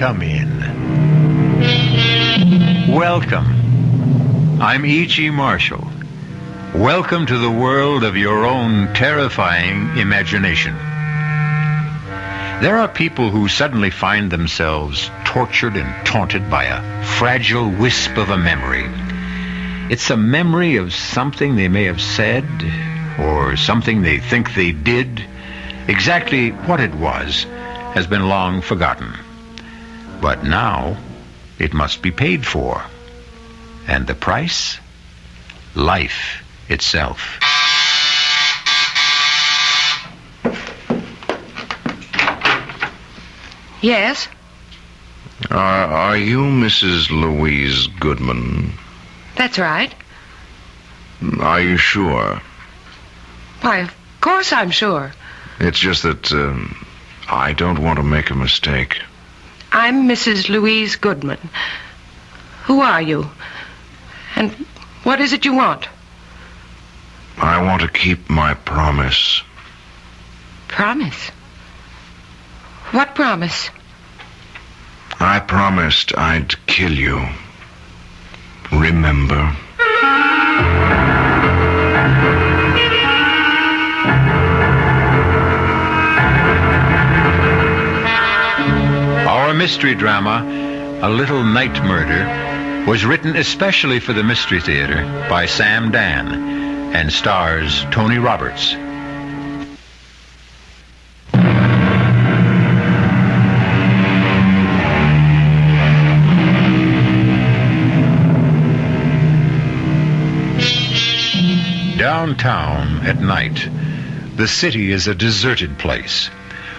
come in. Welcome. I'm E.G. Marshall. Welcome to the world of your own terrifying imagination. There are people who suddenly find themselves tortured and taunted by a fragile wisp of a memory. It's a memory of something they may have said, or something they think they did. Exactly what it was has been long forgotten. But now it must be paid for. And the price? Life itself. Yes? Are you Mrs. Louise Goodman? That's right. Are you sure? Why, of course I'm sure. It's just that I don't want to make a mistake. I'm Mrs. Louise Goodman. Who are you? And what is it you want? I want to keep my promise. Promise? What promise? I promised I'd kill you. Remember? Our mystery drama, A Little Night Murder, was written especially for the Mystery Theater by Sam Dan and stars Tony Roberts. Downtown at night, the city is a deserted place.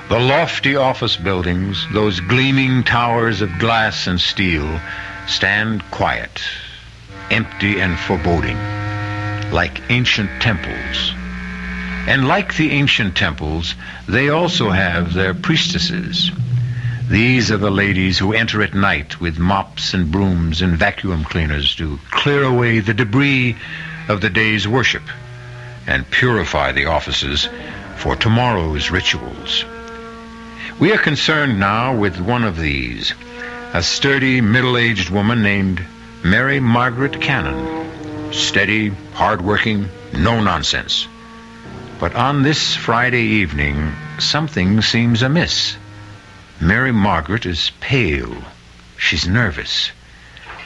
The lofty office buildings, those gleaming towers of glass and steel, stand quiet, empty and foreboding, like ancient temples. And like the ancient temples, they also have their priestesses. These are the ladies who enter at night with mops and brooms and vacuum cleaners to clear away the debris of the day's worship and purify the offices for tomorrow's rituals. We are concerned now with one of these, a sturdy, middle-aged woman named Mary Margaret Cannon. Steady, hard-working, no nonsense. But on this Friday evening, something seems amiss. Mary Margaret is pale. She's nervous.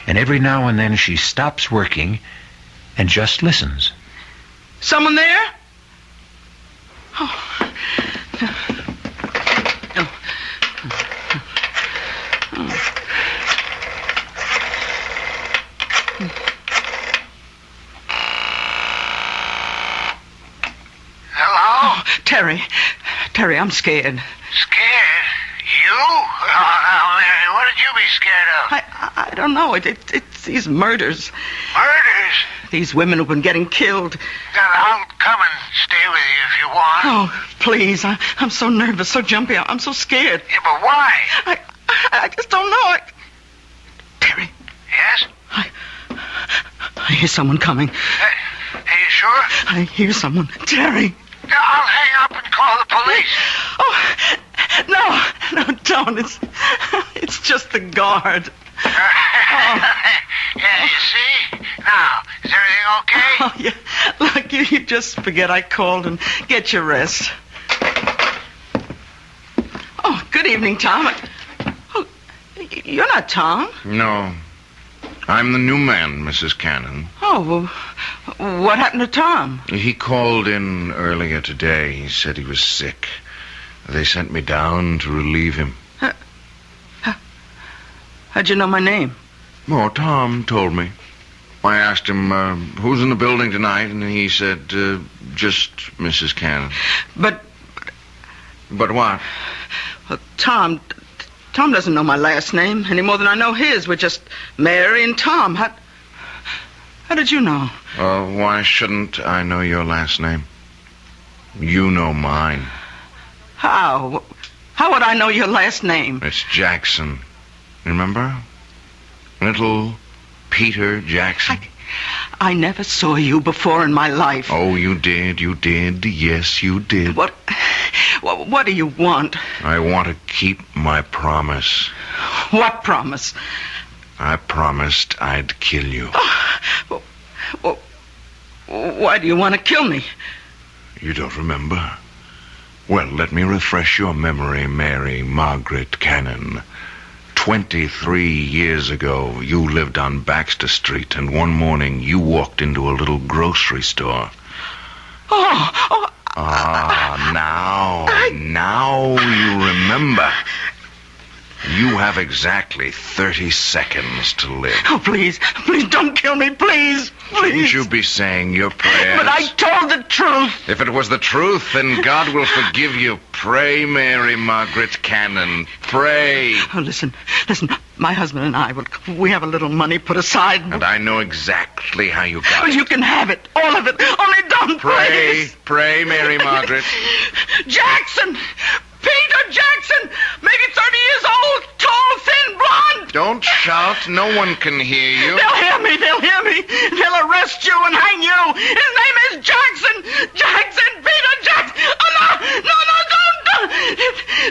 And every now and then she stops working and just listens. Someone there? Oh. Hello? Oh, Terry. Terry, I'm scared. Scared? You? Oh, Mary, what would you be scared of? I don't know. It's these murders. Murders? These women who've been getting killed. Then I'll come and stay with you if you want. Oh, please. I'm so nervous, so jumpy. I'm so scared. Yeah, but why? I just don't know. Terry. Yes? I hear someone coming. Are you sure? I hear someone. Terry. I'll hang up and call the police. Oh, no, don't. It's just the guard. Yeah, you see? Now, is everything okay? Oh, yeah. Look, you just forget I called and get your rest. Oh, good evening, Tom. Oh, you're not Tom. No. I'm the new man, Mrs. Cannon. Oh, well, what happened to Tom? He called in earlier today. He said he was sick. They sent me down to relieve him. How'd you know my name? Oh, Tom told me. I asked him, who's in the building tonight, and he said, just Mrs. Cannon. But what? Well, Tom doesn't know my last name any more than I know his. We're just Mary and Tom. How did you know? Why shouldn't I know your last name? You know mine. How? How would I know your last name? It's Jackson. Remember? Little Peter Jackson. I never saw you before in my life. Oh, you did. Yes, you did. What do you want? I want to keep my promise. What promise? I promised I'd kill you. Well, why do you want to kill me? You don't remember? Well, let me refresh your memory, Mary Margaret Cannon. 23 years ago, you lived on Baxter Street, and one morning you walked into a little grocery store. Now you remember. You have exactly 30 seconds to live. Oh, please don't kill me, please. Shouldn't you be saying your prayers? But I told the truth. If it was the truth, then God will forgive you. Pray, Mary Margaret Cannon. Pray. Oh, listen. My husband and I, we have a little money put aside. And I know exactly how you got it. You can have it. All of it. Only don't pray. Pray, Mary Margaret. Jackson! Peter Jackson! Maybe 30 years old, tall, thin, blonde. Don't shout. No one can hear you. They'll hear me. They'll arrest you and hang you. His name is Jackson. Jackson, Peter Jackson. Oh, no, don't.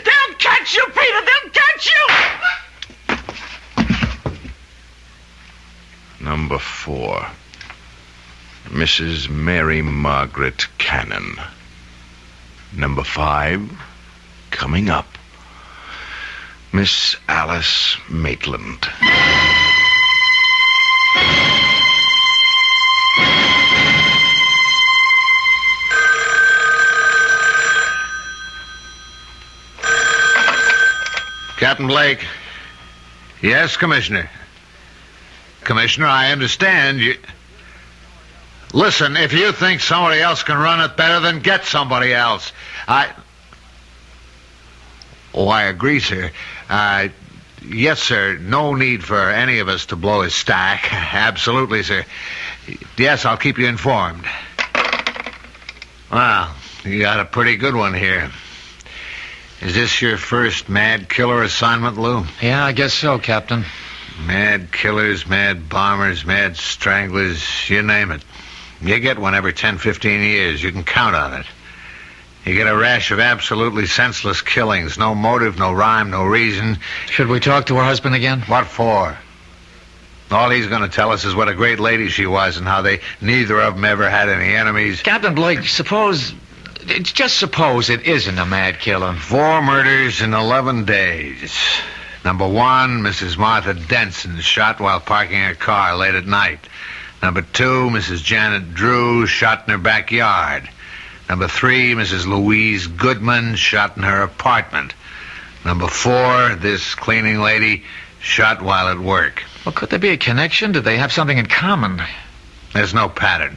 They'll catch you, Peter. They'll catch you. Number 4. Mrs. Mary Margaret Cannon. Number 5, coming up, Miss Alice Maitland. Captain Blake. Yes, Commissioner. Commissioner, I understand you... Listen, if you think somebody else can run it better, then get somebody else. I agree, sir. Yes, sir. No need for any of us to blow his stack. Absolutely, sir. Yes, I'll keep you informed. Well, you got a pretty good one here. Is this your first mad killer assignment, Lou? Yeah, I guess so, Captain. Mad killers, mad bombers, mad stranglers, you name it. You get one every 10, 15 years. You can count on it. You get a rash of absolutely senseless killings. No motive, no rhyme, no reason. Should we talk to her husband again? What for? All he's going to tell us is what a great lady she was and how they neither of them ever had any enemies. Captain Blake, just suppose it isn't a mad killer. 4 murders in 11 days. Number 1, Mrs. Martha Denson, shot while parking her car late at night. Number 2, Mrs. Janet Drew, shot in her backyard. Number 3, Mrs. Louise Goodman, shot in her apartment. Number 4, this cleaning lady, shot while at work. Well, could there be a connection? Did they have something in common? There's no pattern.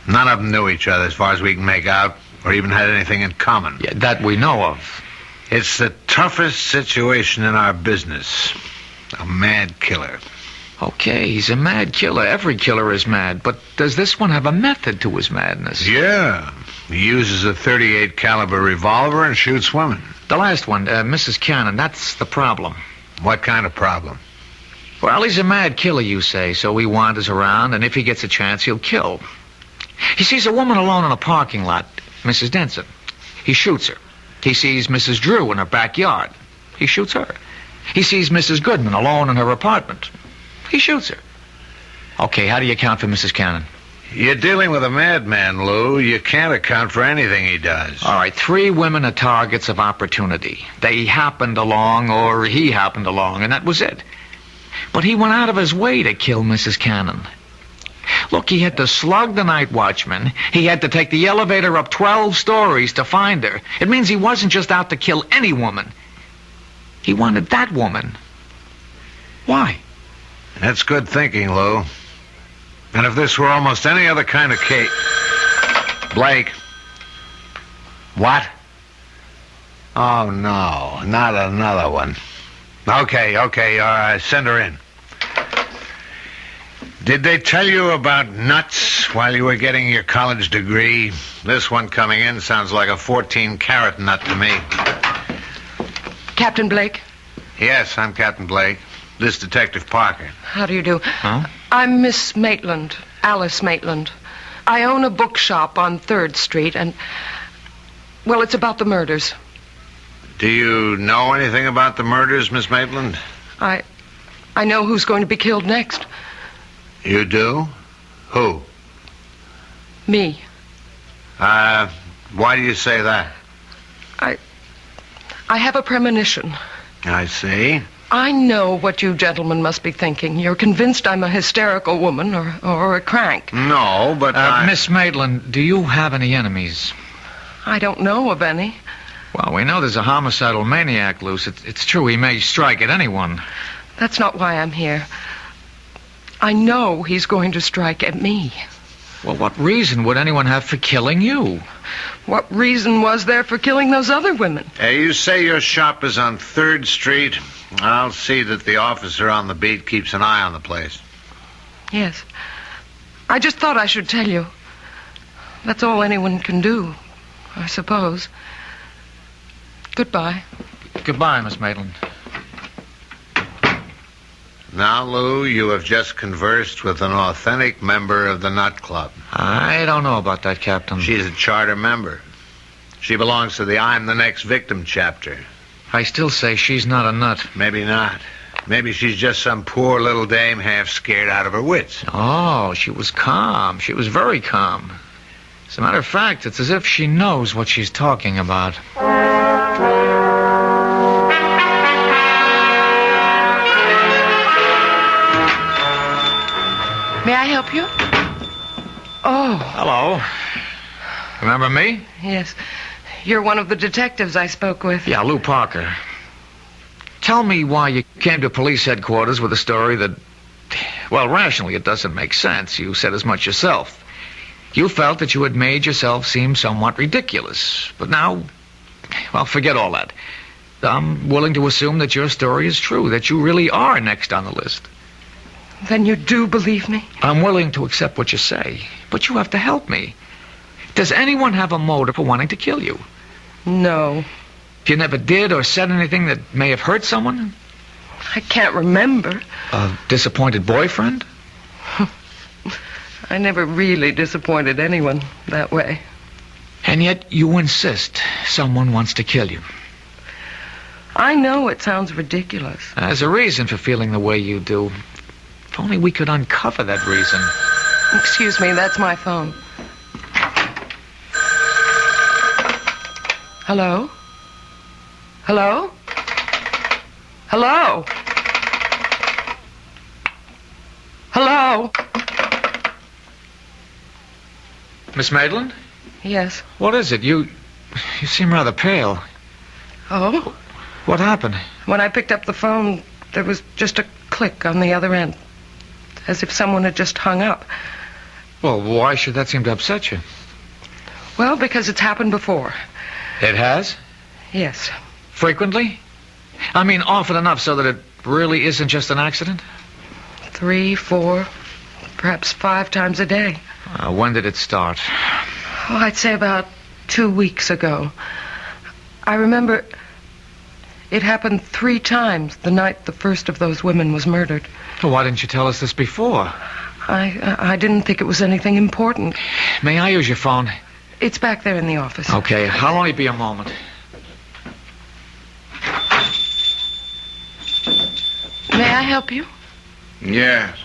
None of them knew each other as far as we can make out, or even had anything in common. Yeah, that we know of. It's the toughest situation in our business. A mad killer. Okay, he's a mad killer. Every killer is mad. But does this one have a method to his madness? Yeah. He uses a .38 caliber revolver and shoots women. The last one, Mrs. Cannon, that's the problem. What kind of problem? Well, he's a mad killer, you say, so he wanders around, and if he gets a chance, he'll kill. He sees a woman alone in a parking lot, Mrs. Denson. He shoots her. He sees Mrs. Drew in her backyard. He shoots her. He sees Mrs. Goodman alone in her apartment. He shoots her. Okay, how do you account for Mrs. Cannon? You're dealing with a madman, Lou. You can't account for anything he does. All right, 3 women are targets of opportunity. They happened along, or he happened along, and that was it. But he went out of his way to kill Mrs. Cannon. Look, he had to slug the night watchman. He had to take the elevator up 12 stories to find her. It means he wasn't just out to kill any woman. He wanted that woman. Why? That's good thinking, Lou. And if this were almost any other kind of case... Blake. What? Oh, no. Not another one. Okay, all right. Send her in. Did they tell you about nuts while you were getting your college degree? This one coming in sounds like a 14-carat nut to me. Captain Blake? Yes, I'm Captain Blake. This Detective Parker. How do you do? Huh? I'm Miss Maitland, Alice Maitland. I own a bookshop on 3rd Street, and... Well, it's about the murders. Do you know anything about the murders, Miss Maitland? I know who's going to be killed next. You do? Who? Me. Why do you say that? I have a premonition. I see. I know what you gentlemen must be thinking. You're convinced I'm a hysterical woman or a crank. No, but Miss Maitland, do you have any enemies? I don't know of any. Well, we know there's a homicidal maniac loose. It's true he may strike at anyone. That's not why I'm here. I know he's going to strike at me. Well, what reason would anyone have for killing you? What reason was there for killing those other women? You say your shop is on 3rd Street. I'll see that the officer on the beat keeps an eye on the place. Yes. I just thought I should tell you. That's all anyone can do, I suppose. Goodbye. Goodbye, Miss Maitland. Now, Lou, you have just conversed with an authentic member of the Nut Club. I don't know about that, Captain. She's a charter member. She belongs to the I'm the Next Victim chapter. I still say she's not a nut. Maybe not. Maybe she's just some poor little dame half scared out of her wits. Oh, she was calm. She was very calm. As a matter of fact, it's as if she knows what she's talking about. May I help you? Oh. Hello. Remember me? Yes. You're one of the detectives I spoke with. Yeah, Lou Parker. Tell me why you came to police headquarters with a story that, well, rationally it doesn't make sense. You said as much yourself. You felt that you had made yourself seem somewhat ridiculous. But now, well, forget all that. I'm willing to assume that your story is true, that you really are next on the list. Then you do believe me? I'm willing to accept what you say, but you have to help me. Does anyone have a motive for wanting to kill you? No. You never did or said anything that may have hurt someone? I can't remember. A disappointed boyfriend? I never really disappointed anyone that way. And yet you insist someone wants to kill you. I know it sounds ridiculous. There's a reason for feeling the way you do. If only we could uncover that reason. Excuse me, that's my phone. Hello? Hello? Hello? Hello? Miss Maitland? Yes. What is it? You seem rather pale. Oh? What happened? When I picked up the phone, there was just a click on the other end. As if someone had just hung up. Well, why should that seem to upset you? Well, because it's happened before. It has? Yes. Frequently? I mean, often enough so that it really isn't just an accident? 3, 4, perhaps 5 times a day. When did it start? Oh, I'd say about 2 weeks ago. I remember it happened 3 times the night the first of those women was murdered. Well, why didn't you tell us this before? I didn't think it was anything important. May I use your phone? It's back there in the office. Okay, I'll only be a moment. May I help you? Yes.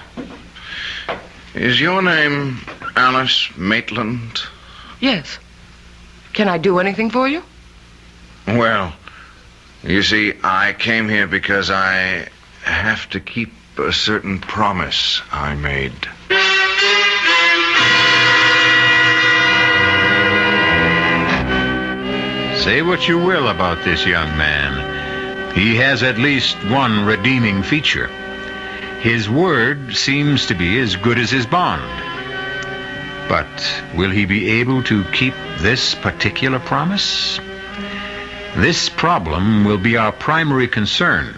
Is your name Alice Maitland? Yes. Can I do anything for you? Well, you see, I came here because I have to keep a certain promise I made. Say what you will about this young man. He has at least one redeeming feature. His word seems to be as good as his bond. But will he be able to keep this particular promise? This problem will be our primary concern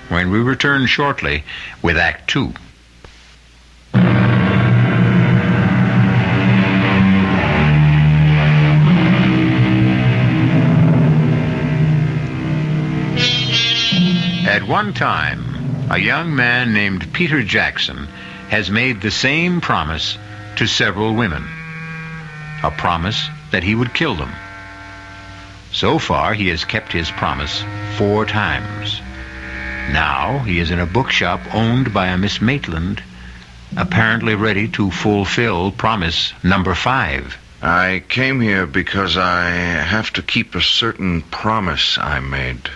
when we return shortly with Act 2. At one time, a young man named Peter Jackson has made the same promise to several women. A promise that he would kill them. So far, he has kept his promise 4 times. Now, he is in a bookshop owned by a Miss Maitland, apparently ready to fulfill promise number 5. I came here because I have to keep a certain promise I made.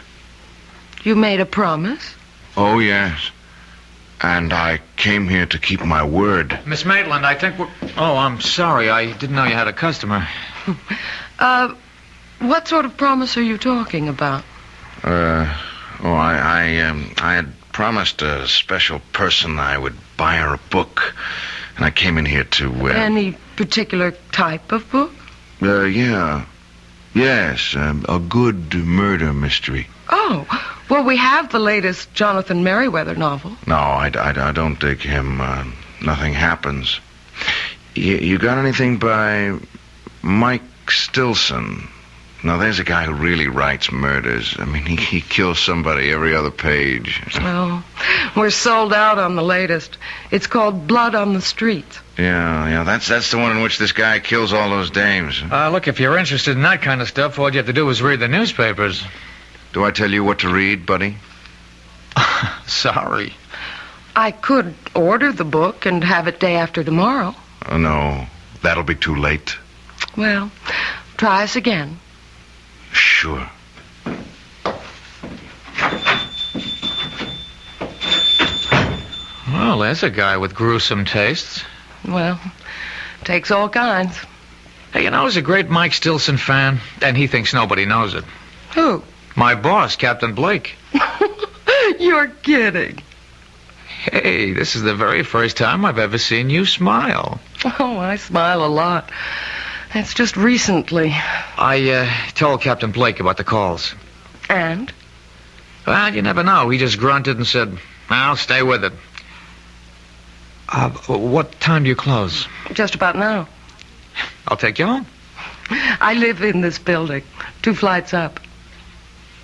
You made a promise? Oh, yes. And I came here to keep my word. Miss Maitland, I think we're... Oh, I'm sorry. I didn't know you had a customer. What sort of promise are you talking about? I had promised a special person I would buy her a book. And I came in here to... Any particular type of book? Yeah. Yes, a good murder mystery. Oh, well, we have the latest Jonathan Merriweather novel. No, I don't dig him. Nothing happens. You got anything by Mike Stilson? No, there's a guy who really writes murders. I mean, he kills somebody every other page. Well, we're sold out on the latest. It's called Blood on the Street. Yeah, that's the one in which this guy kills all those dames. Look, if you're interested in that kind of stuff, all you have to do is read the newspapers. Do I tell you what to read, buddy? Sorry. I could order the book and have it day after tomorrow. Oh, no, that'll be too late. Well, try us again. Sure. Well, there's a guy with gruesome tastes. Well, takes all kinds. Hey, you know, he's a great Mike Stilson fan, and he thinks nobody knows it. Who? My boss, Captain Blake. You're kidding. Hey, this is the very first time I've ever seen you smile. Oh, I smile a lot. It's just recently. I told Captain Blake about the calls. And? Well, you never know. He just grunted and said, I'll stay with it. What time do you close? Just about now. I'll take you home. I live in this building, 2 flights up.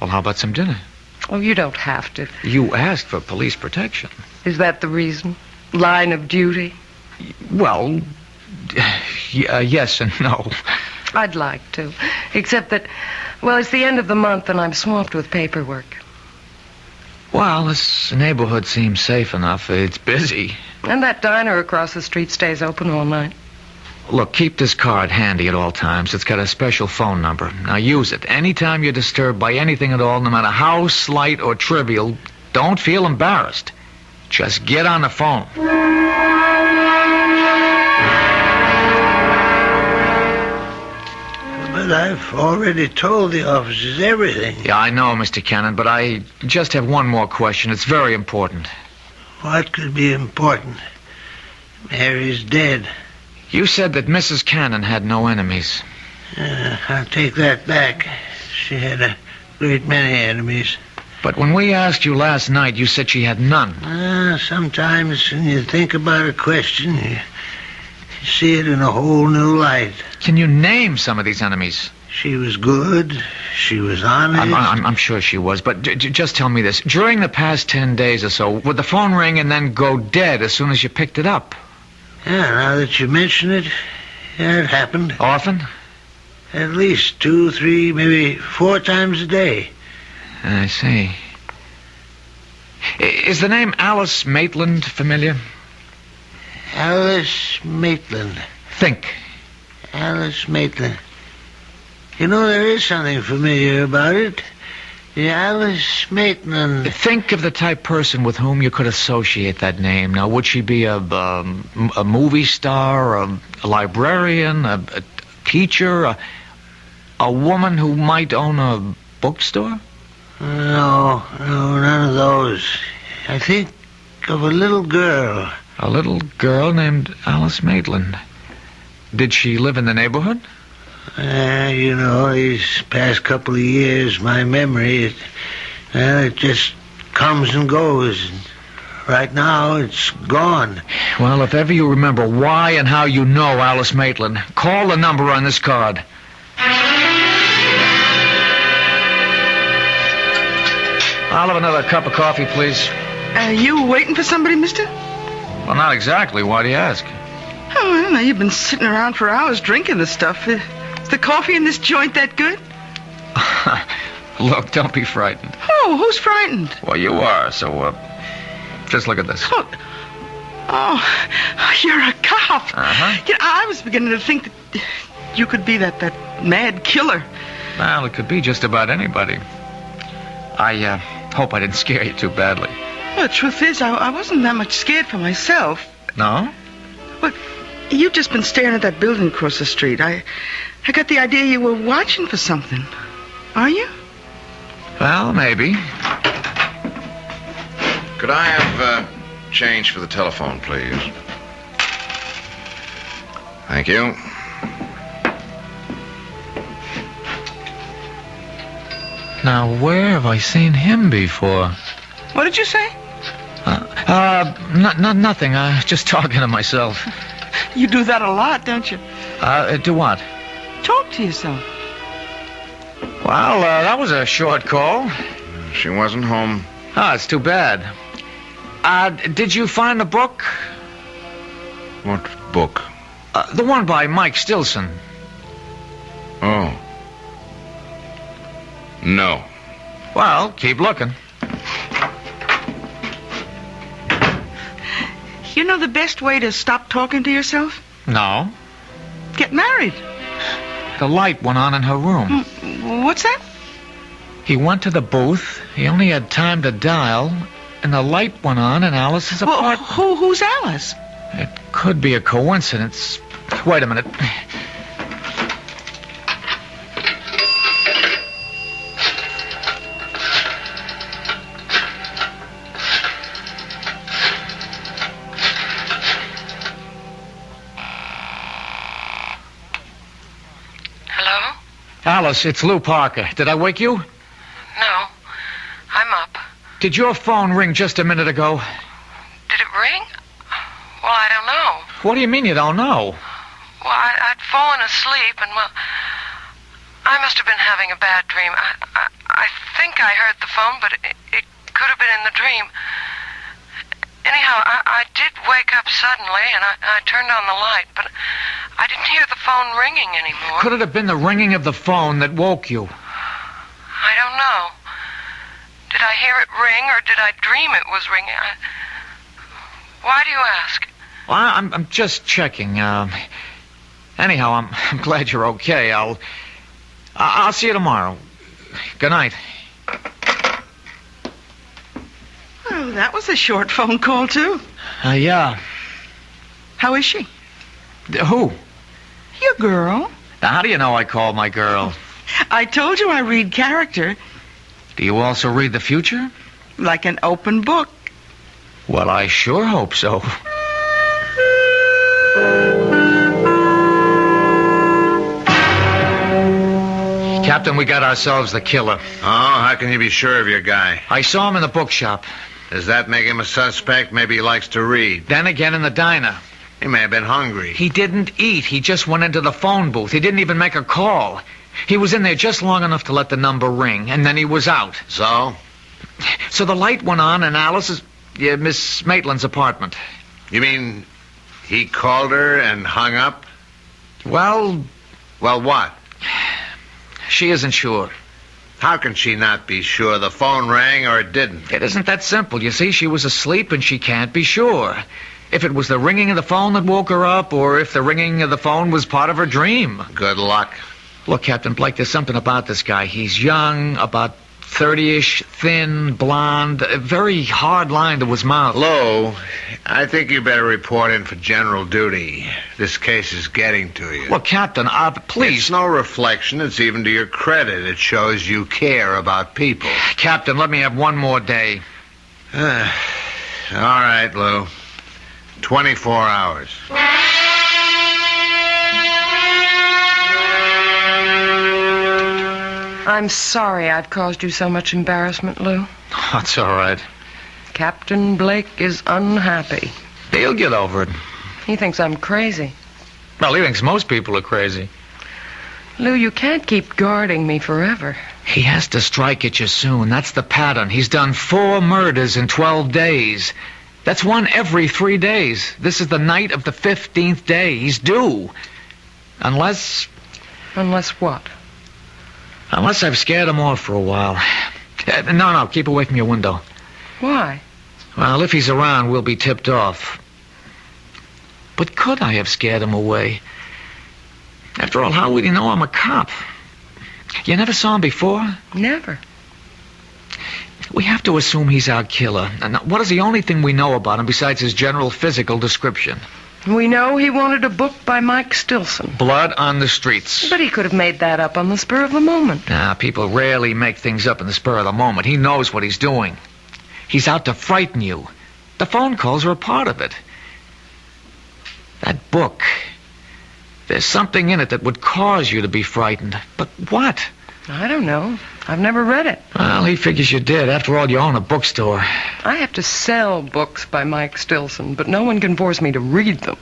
Well, how about some dinner? Oh, you don't have to. You asked for police protection. Is that the reason? Line of duty? Well, yes and no. I'd like to. Except that, well, it's the end of the month and I'm swamped with paperwork. Well, this neighborhood seems safe enough. It's busy. And that diner across the street stays open all night. Look, keep this card handy at all times. It's got a special phone number. Now use it. Anytime you're disturbed by anything at all, no matter how slight or trivial, don't feel embarrassed. Just get on the phone. But I've already told the officers everything. Yeah, I know, Mr. Cannon, but I just have one more question. It's very important. What could be important? Mary's dead. You said that Mrs. Cannon had no enemies. I'll take that back. She had a great many enemies. But when we asked you last night, you said she had none. Sometimes when you think about a question, you see it in a whole new light. Can you name some of these enemies? She was good. She was honest. I'm sure she was, but just tell me this. During the past 10 days or so, would the phone ring and then go dead as soon as you picked it up? Yeah, now that you mention it, yeah, it happened. Often? At least 2, 3, maybe 4 times a day. I see. Is the name Alice Maitland familiar? Alice Maitland. Think. Alice Maitland. You know, there is something familiar about it. The Alice Maitland. Think of the type person with whom you could associate that name. Now, would she be a movie star, a librarian, a teacher, a woman who might own a bookstore? No, none of those. I think of a little girl. A little girl named Alice Maitland. Did she live in the neighborhood? You know, these past couple of years, my memory, it just comes and goes. Right now, it's gone. Well, if ever you remember why and how you know Alice Maitland, call the number on this card. I'll have another cup of coffee, please. You waiting for somebody, mister? Well, not exactly. Why do you ask? Oh, well, now you've been sitting around for hours drinking this stuff. Is the coffee in this joint that good? Look, don't be frightened. Oh, who's frightened? Well, you are, so, just look at this. Oh, you're a cop. Uh-huh. Yeah, I was beginning to think that you could be that mad killer. Well, it could be just about anybody. I hope I didn't scare you too badly. Well, the truth is, I wasn't that much scared for myself. No? But you've just been staring at that building across the street. I got the idea you were watching for something. Are you? Well, maybe. Could I have change for the telephone, please? Thank you. Now, where have I seen him before? What did you say? Nothing. Just talking to myself. You do that a lot, don't you? Do what? Talk to yourself. Well, that was a short call. She wasn't home. Oh, it's too bad. Did you find the book? What book? The one by Mike Stilson. Oh. No. Well, keep looking. You know the best way to stop talking to yourself? No. Get married. The light went on in her room. What's that? He went to the booth. He only had time to dial, and the light went on in Alice's apartment. Who's Alice? It could be a coincidence. Wait a minute. Hello? Alice, it's Lou Parker. Did I wake you? No. I'm up. Did your phone ring just a minute ago? Did it ring? Well, I don't know. What do you mean you don't know? Well, I'd fallen asleep, and, well, I must have been having a bad dream. I think I heard the phone, but it could have been in the dream. Anyhow, I did wake up suddenly, and I turned on the light, but I didn't hear the phone ringing anymore. Could it have been the ringing of the phone that woke you? I don't know. Did I hear it ring, or did I dream it was ringing? Why do you ask? Well, I'm just checking. Anyhow, I'm glad you're okay. I'll see you tomorrow. Good night. Oh, that was a short phone call, too. Yeah. How is she? Who? Your girl. Now, how do you know I called my girl? I told you I read character. Do you also read the future? Like an open book. Well, I sure hope so. Captain, we got ourselves the killer. Oh, how can you be sure of your guy? I saw him in the bookshop. Does that make him a suspect? Maybe he likes to read. Then again in the diner. He may have been hungry. He didn't eat. He just went into the phone booth. He didn't even make a call. He was in there just long enough to let the number ring, and then he was out. So? So the light went on in Alice's, Miss Maitland's apartment. You mean he called her and hung up? Well, Well, what? she isn't sure. How can she not be sure? The phone rang or it didn't? It isn't that simple. You see, she was asleep and she can't be sure. If it was the ringing of the phone that woke her up, or if the ringing of the phone was part of her dream. Good luck. Look, Captain Blake, there's something about this guy. He's young, about 30-ish, thin, blonde, a very hard line to his mouth. Lou, I think you better report in for general duty. This case is getting to you. Look, Captain, please. It's no reflection. It's even to your credit. It shows you care about people. Captain, let me have one more day. All right, Lou. 24 hours. I'm sorry I've caused you so much embarrassment, Lou. That's all right. Captain Blake is unhappy. He'll get over it. He thinks I'm crazy. Well, he thinks most people are crazy. Lou, you can't keep guarding me forever. He has to strike at you soon. That's the pattern. He's done 4 murders in 12 days. That's one every 3 days. This is the night of the 15th day. He's due. Unless... Unless what? Unless I've scared him off for a while. No, keep away from your window. Why? Well, if he's around, we'll be tipped off. But could I have scared him away? After all, how would he know I'm a cop? You never saw him before? Never. We have to assume he's our killer. And what is the only thing we know about him besides his general physical description? We know he wanted a book by Mike Stilson. Blood on the Streets. But he could have made that up on the spur of the moment. People rarely make things up in the spur of the moment. He knows what he's doing. He's out to frighten you. The phone calls are a part of it. That book. There's something in it that would cause you to be frightened. But what? I don't know. I've never read it. Well, he figures you did. After all, you own a bookstore. I have to sell books by Mike Stilson, but no one can force me to read them.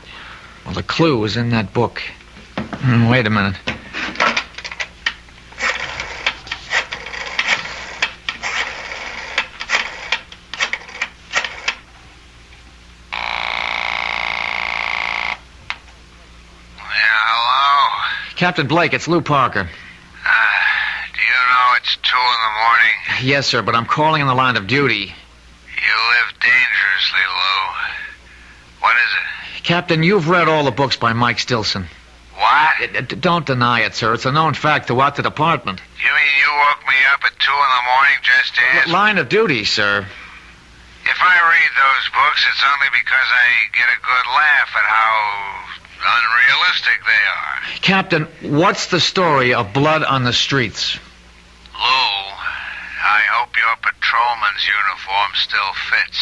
Well, the clue is in that book. Wait a minute. Captain Blake, it's Lou Parker. Do you know it's 2 a.m? Yes, sir, but I'm calling on the line of duty. You live dangerously, Lou. What is it? Captain, you've read all the books by Mike Stilson. What? Don't deny it, sir. It's a known fact throughout the department. You mean you woke me up at 2 a.m. just to ask? Line of duty, sir. If I read those books, it's only because I get a good laugh at how unrealistic they are. Captain, what's the story of Blood on the Streets? Lou, I hope your patrolman's uniform still fits.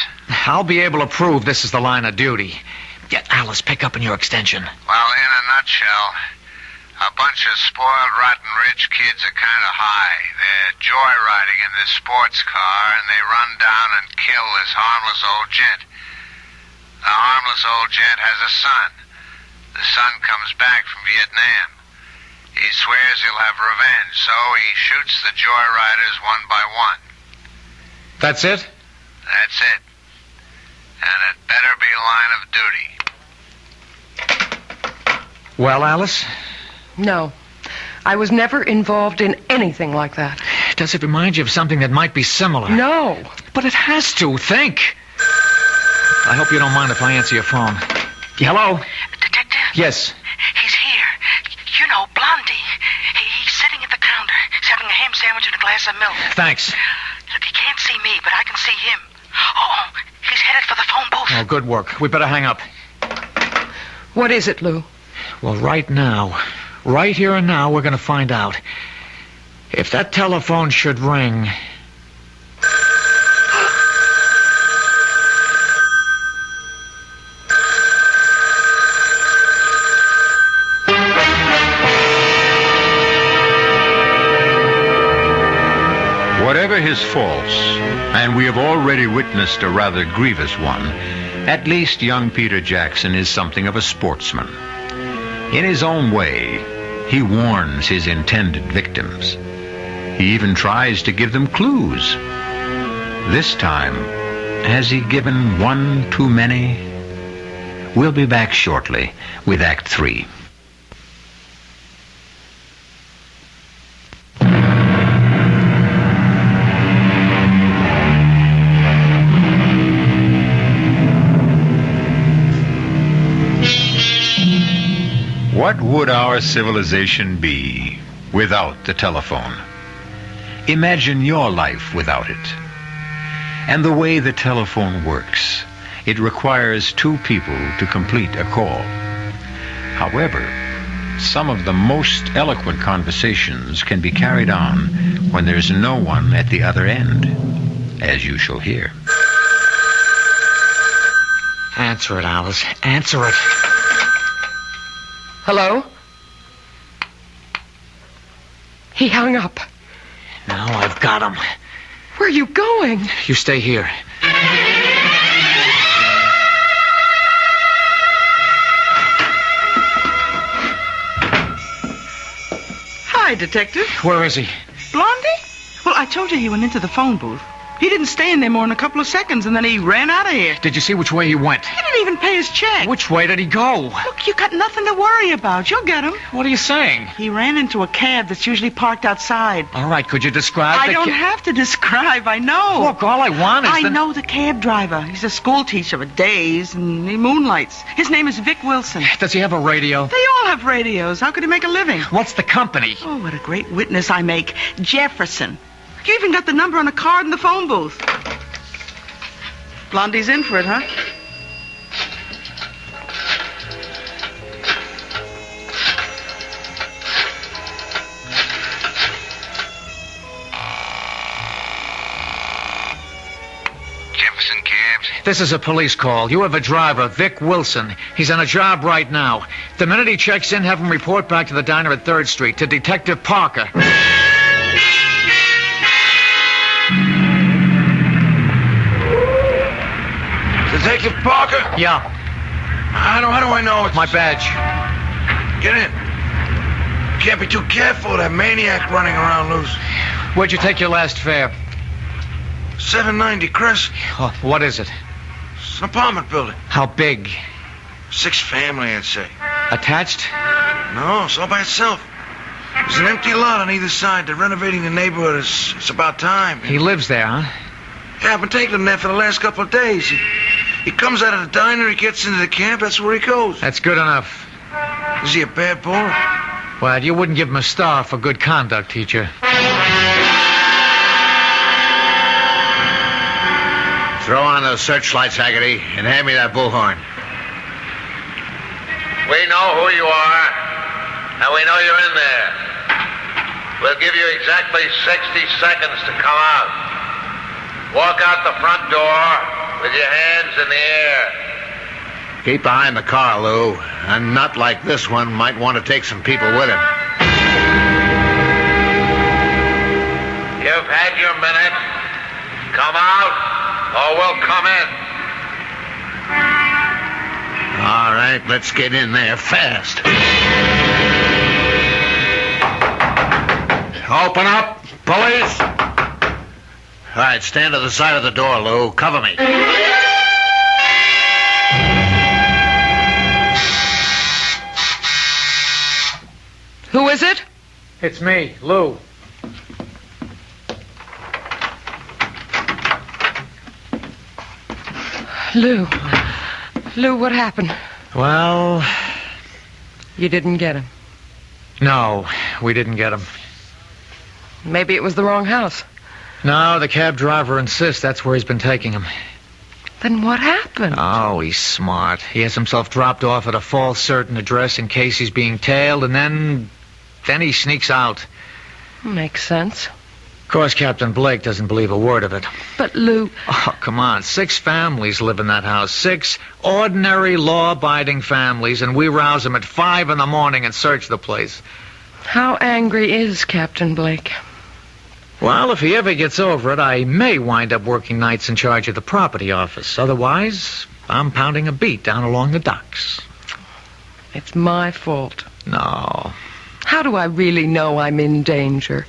I'll be able to prove this is the line of duty. Alice, pick up in your extension. Well, in a nutshell, a bunch of spoiled, rotten rich kids are kind of high. They're joyriding in this sports car, and they run down and kill this harmless old gent. The harmless old gent has a son. The son comes back from Vietnam. He swears he'll have revenge, so he shoots the joyriders one by one. That's it? That's it. And it better be line of duty. Well, Alice? No. I was never involved in anything like that. Does it remind you of something that might be similar? No. But it has to. Think. I hope you don't mind if I answer your phone. Hello? Detective? Yes. He's here. You know, Blondie. He's sitting at the counter. He's having a ham sandwich and a glass of milk. Thanks. Look, he can't see me, but I can see him. Oh, he's headed for the phone booth. Oh, good work. We better hang up. What is it, Lou? Well, right now, right here and now, we're going to find out. If that telephone should ring... Whatever his faults, and we have already witnessed a rather grievous one, at least young Peter Jackson is something of a sportsman. In his own way, he warns his intended victims. He even tries to give them clues. This time, has he given one too many? We'll be back shortly with Act 3. What would our civilization be without the telephone? Imagine your life without it. And the way the telephone works, it requires two people to complete a call. However, some of the most eloquent conversations can be carried on when there's no one at the other end, as you shall hear. Answer it, Alice. Answer it. Hello? He hung up. Now I've got him. Where are you going? You stay here. Hi, Detective. Where is he? Blondie? Well, I told you he went into the phone booth. He didn't stay in there more than a couple of seconds, and then he ran out of here. Did you see which way he went? He didn't even pay his check. Which way did he go? Look, you got nothing to worry about. You'll get him. What are you saying? He ran into a cab that's usually parked outside. All right, could you describe I don't have to describe. I know. Look, all I want is I know the cab driver. He's a school teacher for days, and he moonlights. His name is Vic Wilson. Does he have a radio? They all have radios. How could he make a living? What's the company? Oh, what a great witness I make. Jefferson. You even got the number on a card in the phone booth. Blondie's in for it, huh? Jefferson Cabs. This is a police call. You have a driver, Vic Wilson. He's on a job right now. The minute he checks in, have him report back to the diner at 3rd Street, to Detective Parker. Detective Parker? Yeah, How do I know it's... my badge. Get in. Can't be too careful of that maniac running around loose. Where'd you take your last fare? 790, Chris. Oh, what is it? It's an apartment building. How big? 6 family, I'd say. Attached? No, it's all by itself. There's an empty lot on either side. They're renovating the neighborhood. It's about time. He lives there, huh? Yeah, I've been taking him there for the last couple of days. He comes out of the diner, he gets into the camp, that's where he goes. That's good enough. Is he a bad boy? Well, you wouldn't give him a star for good conduct, teacher. Throw on those searchlights, Haggerty, and hand me that bullhorn. We know who you are, and we know you're in there. We'll give you exactly 60 seconds to come out. Walk out the front door with your hands in the air. Keep behind the car, Lou. A nut like this one might want to take some people with him. You've had your minute. Come out, or we'll come in. All right, let's get in there fast. Open up, police. All right, stand to the side of the door, Lou. Cover me. Who is it? It's me, Lou. Lou. Lou, what happened? Well, You didn't get him. no, we didn't get him. Maybe it was the wrong house. No, the cab driver insists that's where he's been taking him. Then what happened? Oh, he's smart. He has himself dropped off at a false certain address in case he's being tailed, and then he sneaks out. Makes sense. Of course, Captain Blake doesn't believe a word of it. But, Lou... Oh, come on. 6 families live in that house. 6 ordinary, law-abiding families, and we rouse them at 5 in the morning and search the place. How angry is Captain Blake? Well, if he ever gets over it, I may wind up working nights in charge of the property office. Otherwise, I'm pounding a beat down along the docks. It's my fault. No. How do I really know I'm in danger?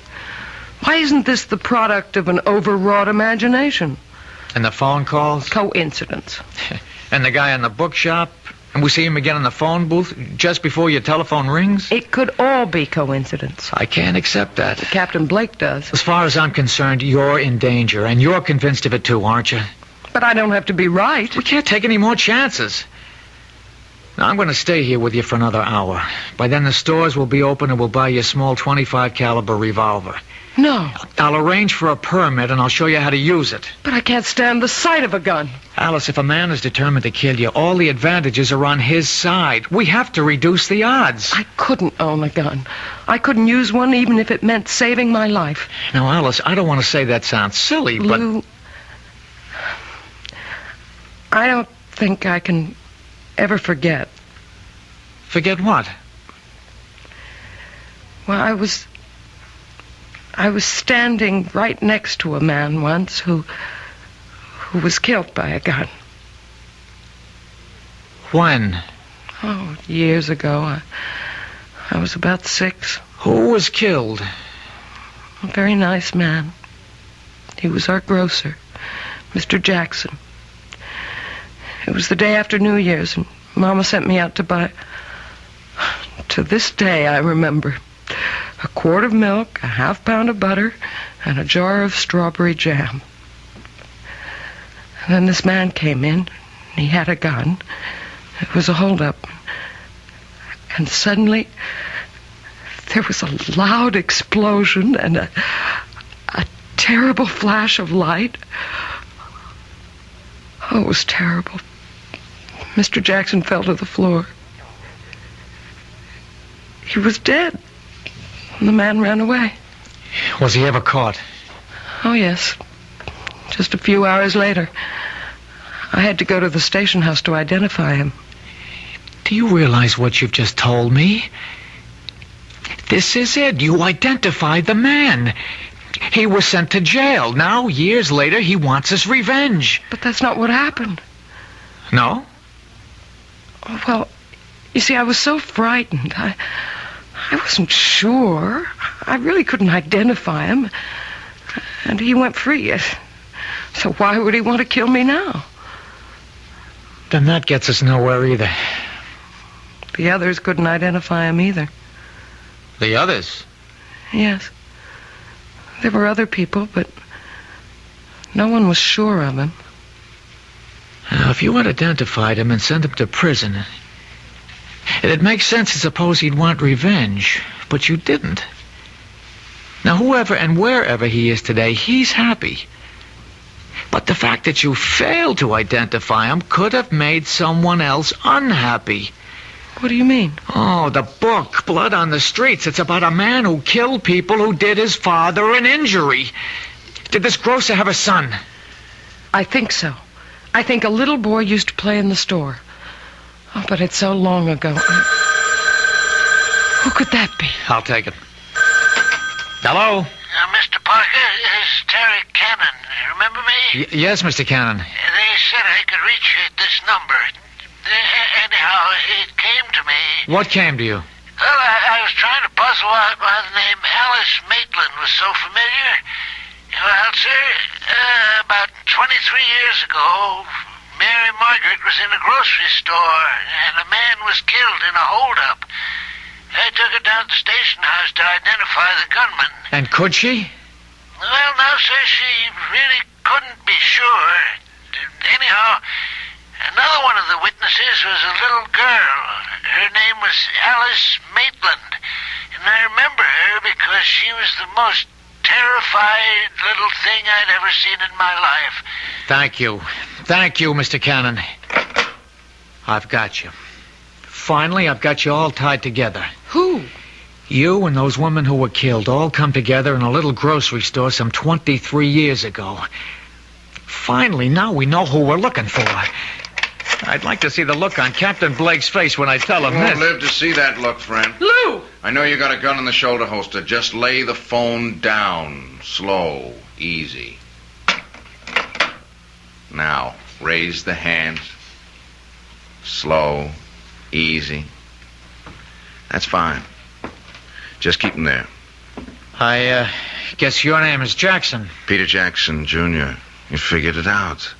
Why isn't this the product of an overwrought imagination? And the phone calls? Coincidence. And the guy in the bookshop? And we see him again in the phone booth just before your telephone rings? It could all be coincidence. I can't accept that. Captain Blake does. As far as I'm concerned, you're in danger, and you're convinced of it too, aren't you? But I don't have to be right. We can't take any more chances. Now, I'm going to stay here with you for another hour. By then, the stores will be open, and we'll buy you a small .25 caliber revolver. No. I'll arrange for a permit, and I'll show you how to use it. But I can't stand the sight of a gun. Alice, if a man is determined to kill you, all the advantages are on his side. We have to reduce the odds. I couldn't own a gun. I couldn't use one even if it meant saving my life. Now, Alice, I don't want to say that sounds silly, but... Lou, I don't think I can ever forget. Forget what? Well, I was standing right next to a man once who was killed by a gun. When? Oh, years ago. I was about 6. Who was killed? A very nice man. He was our grocer, Mr. Jackson. It was the day after New Year's, and Mama sent me out to buy... To this day, I remember. A quart of milk, a half-pound of butter, and a jar of strawberry jam. And then this man came in. He had a gun. It was a holdup. And suddenly, there was a loud explosion and a terrible flash of light. Oh, it was terrible. Mr. Jackson fell to the floor. He was dead. And the man ran away. Was he ever caught? Oh, yes. Just a few hours later. I had to go to the station house to identify him. Do you realize what you've just told me? This is it. You identified the man. He was sent to jail. Now, years later, he wants his revenge. But that's not what happened. No? Well, you see, I was so frightened. I wasn't sure. I really couldn't identify him. And he went free. So why would he want to kill me now? Then that gets us nowhere either. The others couldn't identify him either. The others? Yes. There were other people, but no one was sure of him. Now, if you had identified him and sent him to prison, it'd make sense to suppose he'd want revenge, but you didn't. Now, whoever and wherever he is today, he's happy. But the fact that you failed to identify him could have made someone else unhappy. What do you mean? Oh, the book, Blood on the Streets. It's about a man who killed people who did his father an injury. Did this grocer have a son? I think so. I think a little boy used to play in the store. Oh, but it's so long ago. Who could that be? I'll take it. Hello? Mr. Parker, it's Terry Cannon. Remember me? Yes, Mr. Cannon. They said I could reach you at this number. Anyhow, it came to me. What came to you? Well, I was trying to puzzle out why the name Alice Maitland was so familiar. Well, sir, about 23 years ago, Mary Margaret was in a grocery store, and a man was killed in a holdup. I took her down to the station house to identify the gunman. And could she? Well, no, sir, she really couldn't be sure. Anyhow, another one of the witnesses was a little girl. Her name was Alice Maitland. And I remember her because she was the most terrified little thing I'd ever seen in my life. Thank you. Thank you, Mr. Cannon. I've got you. Finally, I've got you all tied together. Who? You and those women who were killed all come together in a little grocery store some 23 years ago. Finally, now we know who we're looking for. I'd like to see the look on Captain Blake's face when I tell him You won't this. live to see that look, friend. Lou! I know you got a gun in the shoulder holster. Just lay the phone down. Slow. Easy. Now, raise the hands. Slow. Easy. That's fine. Just keep them there. I guess your name is Jackson. Peter Jackson, Jr. You figured it out.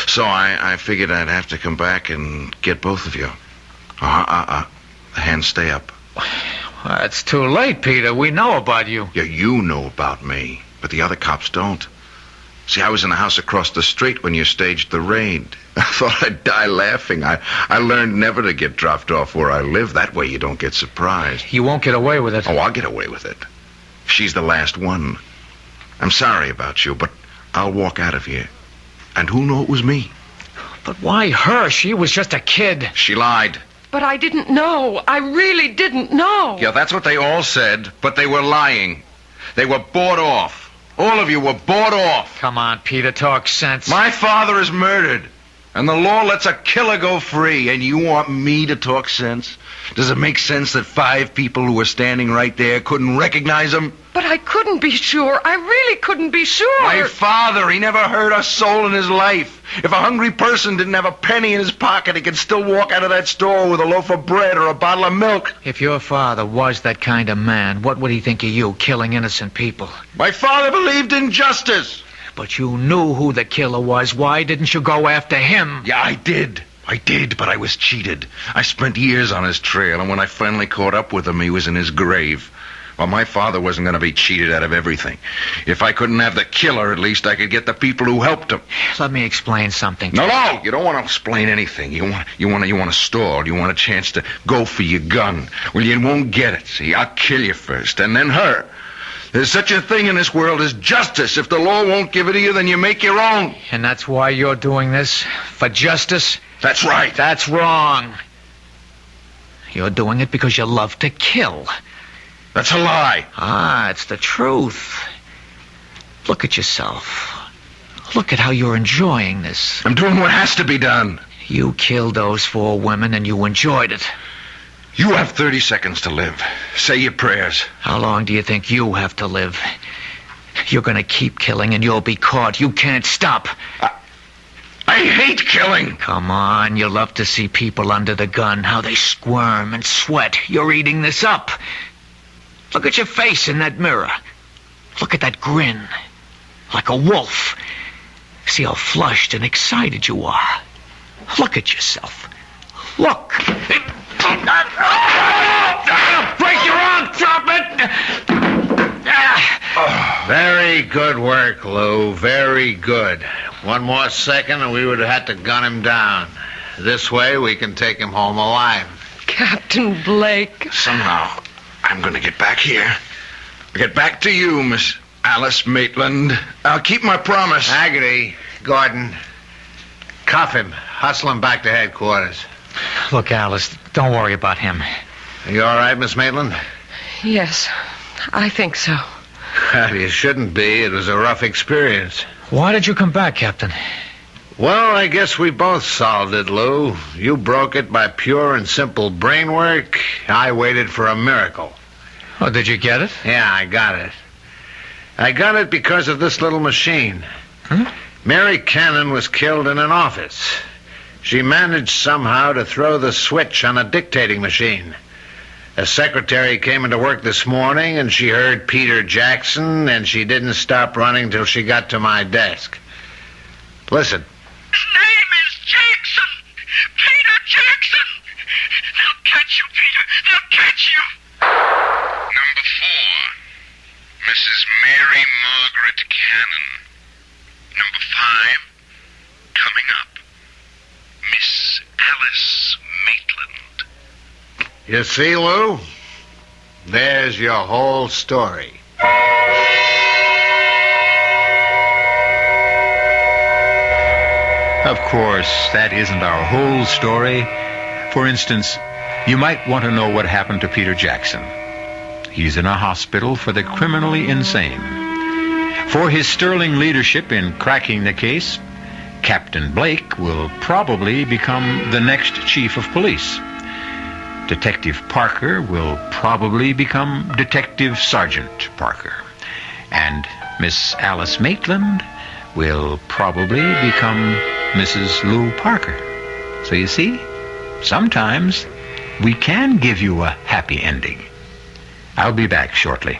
So I figured I'd have to come back and get both of you. The hands stay up. Well, it's too late, Peter. We know about you. Yeah, you know about me, but the other cops don't. See, I was in the house across the street when you staged the raid. I thought I'd die laughing. I learned never to get dropped off where I live. That way you don't get surprised. You won't get away with it. Oh, I'll get away with it. She's the last one. I'm sorry about you, but I'll walk out of here. And who'll know it was me? But why her? She was just a kid. She lied. But I didn't know. I really didn't know. Yeah, that's what they all said, but they were lying. They were bought off. All of you were bought off. Come on, Peter, talk sense. My father is murdered, And the law lets a killer go free, and you want me to talk sense? Does it make sense that 5 people who were standing right there couldn't recognize him? But I couldn't be sure. I really couldn't be sure. My father, he never hurt a soul in his life. If a hungry person didn't have a penny in his pocket, he could still walk out of that store with a loaf of bread or a bottle of milk. If your father was that kind of man, what would he think of you, killing innocent people? My father believed in justice. But you knew who the killer was. Why didn't you go after him? Yeah, I did, but I was cheated. I spent years on his trail, and when I finally caught up with him, he was in his grave. Well, my father wasn't going to be cheated out of everything. If I couldn't have the killer, at least I could get the people who helped him. Let me explain something. No, you don't want to explain anything. You want to stall. You want a chance to go for your gun. Well, you won't get it. See, I'll kill you first, and then her. There's such a thing in this world as justice. If the law won't give it to you, then you make your own. And that's why you're doing this? For justice? That's right. That's wrong. You're doing it because you love to kill. That's a lie. Ah, it's the truth. Look at yourself. Look at how you're enjoying this. I'm doing what has to be done. You killed those 4 women and you enjoyed it. You have 30 seconds to live. Say your prayers. How long do you think you have to live? You're going to keep killing and you'll be caught. You can't stop. I hate killing. Come on, you love to see people under the gun, how they squirm and sweat. You're eating this up. Look at your face in that mirror. Look at that grin. Like a wolf. See how flushed and excited you are. Look at yourself. Look. Break your arm! Drop it! Very good work, Lou. Very good. One more second and we would have had to gun him down. This way we can take him home alive. Captain Blake. Somehow, I'm going to get back here. Get back to you, Miss Alice Maitland. I'll keep my promise. Haggerty, Gordon, cuff him. Hustle him back to headquarters. Look, Alice, don't worry about him. Are you all right, Miss Maitland? Yes, I think so. Well, you shouldn't be. It was a rough experience. Why did you come back, Captain? Well, I guess we both solved it, Lou. You broke it by pure and simple brain work. I waited for a miracle. Oh, did you get it? Yeah, I got it. I got it because of this little machine. Mary Cannon was killed in an office. She managed somehow to throw the switch on a dictating machine. A secretary came into work this morning, and she heard Peter Jackson, and she didn't stop running till she got to my desk. Listen. His name is Jackson. Peter Jackson. They'll catch you, Peter. They'll catch you. Number 4, Mrs. Mary Margaret Cannon. Number 5, coming up, Miss Alice Maitland. You see, Lou? There's your whole story. Of course, that isn't our whole story. For instance, you might want to know what happened to Peter Jackson. He's in a hospital for the criminally insane. For his sterling leadership in cracking the case, Captain Blake will probably become the next chief of police. Detective Parker will probably become Detective Sergeant Parker. And Miss Alice Maitland will probably become Mrs. Lou Parker. So you see, sometimes we can give you a happy ending. I'll be back shortly.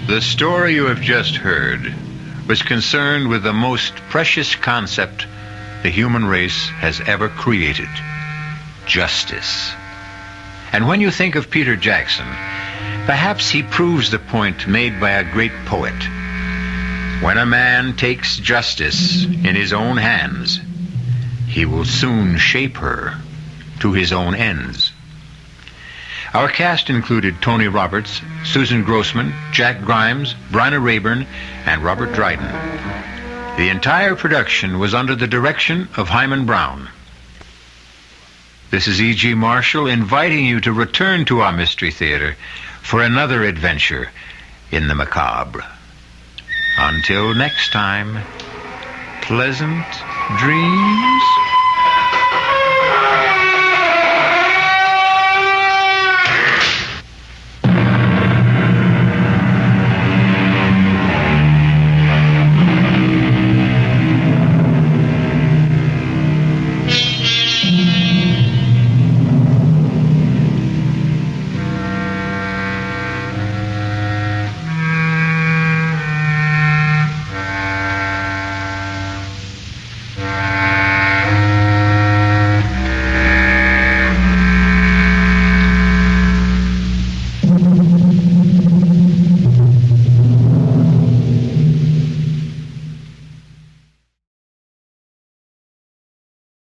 The story you have just heard was concerned with the most precious concept the human race has ever created: justice. And when you think of Peter Jackson, perhaps he proves the point made by a great poet. When a man takes justice in his own hands, he will soon shape her to his own ends. Our cast included Tony Roberts, Susan Grossman, Jack Grimes, Bryna Rayburn, and Robert Dryden. The entire production was under the direction of Hyman Brown. This is E.G. Marshall inviting you to return to our Mystery Theater for another adventure in the macabre. Until next time, pleasant dreams.